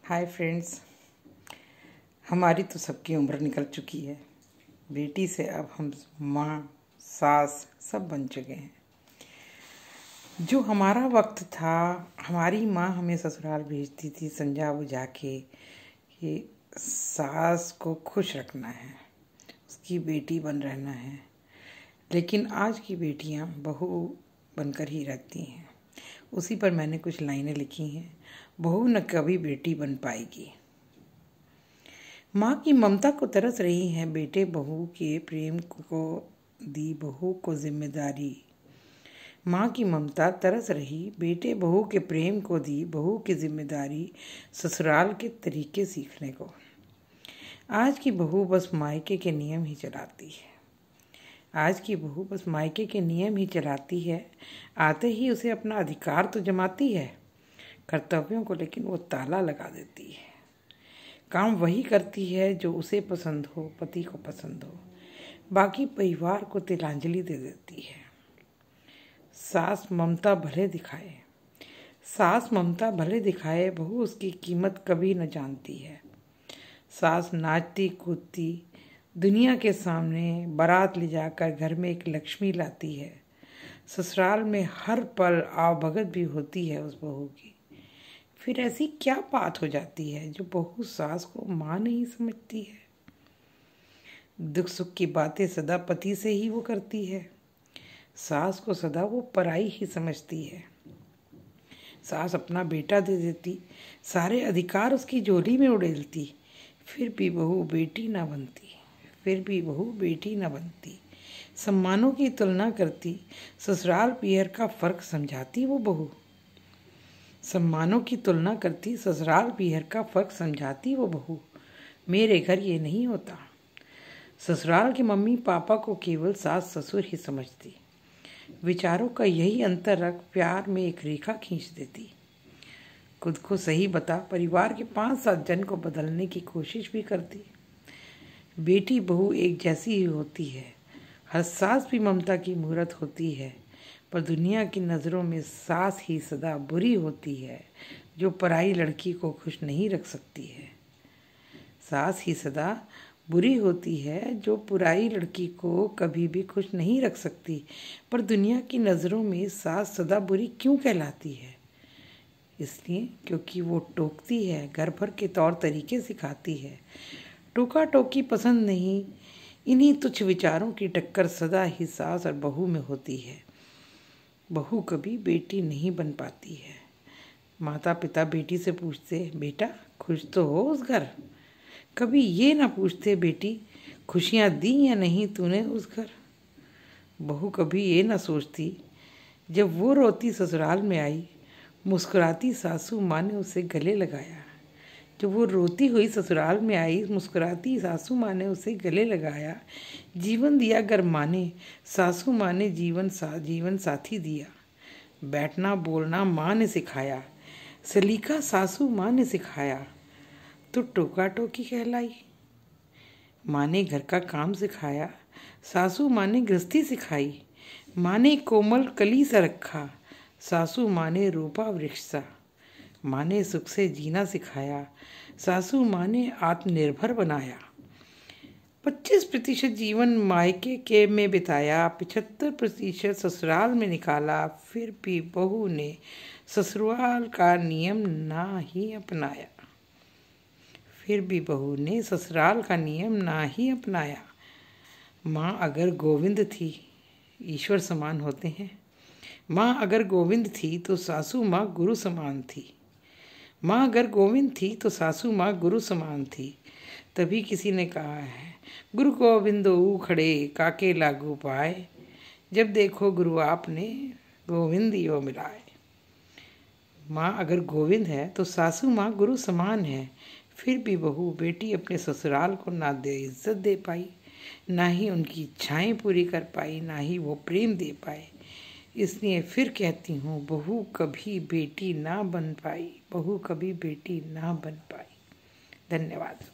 Hi friends, हमारी तो सबकी उम्र निकल चुकी है। बेटी से अब हम माँ, सास सब बन चुके हैं। जो हमारा वक्त था, हमारी माँ हमें ससुराल भेजती थी समझा बुझा के कि सास को खुश रखना है, उसकी बेटी बन रहना है। लेकिन आज की बेटियाँ बहू बनकर ही रहती हैं। उसी पर मैंने कुछ लाइनें लिखी हैं। बहू न कभी बेटी बन पाएगी। माँ की ममता को तरस रही है, बेटे बहू के प्रेम को दी बहू को जिम्मेदारी। माँ की ममता तरस रही, बेटे बहू के प्रेम को दी बहू की जिम्मेदारी, ससुराल के तरीके सीखने को। आज की बहू बस मायके के नियम ही चलाती है। आज की बहू बस मायके के नियम ही चलाती है। आते ही उसे अपना अधिकार तो जमाती है, कर्तव्यों को लेकिन वो ताला लगा देती है। काम वही करती है जो उसे पसंद हो, पति को पसंद हो। बाकी परिवार को तिलांजलि दे देती है। सास ममता भले दिखाए, बहू उसकी कीमत कभी न जानती है। सास नाचती कूदती दुनिया के सामने बारात ले जाकर घर में एक लक्ष्मी लाती है। ससुराल में हर पल आवभगत भी होती है उस बहू की। फिर ऐसी क्या बात हो जाती है जो बहू सास को माँ नहीं समझती है? दुख सुख की बातें सदा पति से ही वो करती है। सास को सदा वो पराई ही समझती है। सास अपना बेटा दे देती, सारे अधिकार उसकी झोली में उड़ेलती, फिर भी बहू बेटी ना बनती। सम्मानों की तुलना करती, ससुराल पीहर का फर्क समझाती वो बहू। मेरे घर ये नहीं होता। ससुराल के मम्मी पापा को केवल सास ससुर ही समझती। विचारों का यही अंतर रख प्यार में एक रेखा खींच देती। खुद को सही बता परिवार के 5-7 जन को बदलने की कोशिश भी करती। बेटी बहू एक जैसी ही होती है। हर सास भी ममता की मूरत होती है, पर दुनिया की नज़रों में सास ही सदा बुरी होती है जो पराई लड़की को खुश नहीं रख सकती है। सास ही सदा बुरी होती है जो पराई लड़की को कभी भी खुश नहीं रख सकती। पर दुनिया की नज़रों में सास सदा बुरी क्यों कहलाती है? इसलिए क्योंकि वो टोकती है, घर भर के तौर तरीके सिखाती है। टोका टोकी पसंद नहीं। इन्हीं तुच्छ विचारों की टक्कर सदा ही सास और बहू में होती है। बहू कभी बेटी नहीं बन पाती है। माता पिता बेटी से पूछते, बेटा खुश तो हो उस घर? कभी ये ना पूछते, बेटी खुशियाँ दी या नहीं तूने उस घर? बहू कभी ये ना सोचती, जब वो रोती ससुराल में आई, मुस्कुराती सासू माँ ने उसे गले लगाया। जब वो रोती हुई ससुराल में आई, मुस्कुराती सासू माँ ने उसे गले लगाया। जीवन दिया घर माँ ने, सासू माँ ने जीवन साथी दिया। बैठना बोलना माँ ने सिखाया, सलीका सासू माँ ने सिखाया। तो टोका टोकी कहलाई। माँ ने घर का काम सिखाया, सासू माँ ने गृहस्थी सिखाई। माँ ने कोमल कली सा रखा, सासू माँ ने रूपा वृक्ष सा। माँ ने सुख से जीना सिखाया, सासू माँ ने आत्मनिर्भर बनाया। 25% जीवन मायके के में बिताया, 75% ससुराल में निकाला। फिर भी बहू ने ससुराल का नियम ना ही अपनाया। माँ अगर गोविंद थी, ईश्वर समान होते हैं। माँ अगर गोविंद थी तो सासू माँ गुरु समान थी। तभी किसी ने कहा है, गुरु गोविंद खड़े काके लागू पाए। जब देखो गुरु आपने गोविंद यो मिलाए। माँ अगर गोविंद है तो सासू माँ गुरु समान है। फिर भी बहू बेटी अपने ससुराल को ना दे इज्जत दे पाई, ना ही उनकी इच्छाएं पूरी कर पाई, ना ही वो प्रेम दे पाए। इसलिए फिर कहती हूँ, बहू कभी बेटी ना बन पाई। धन्यवाद।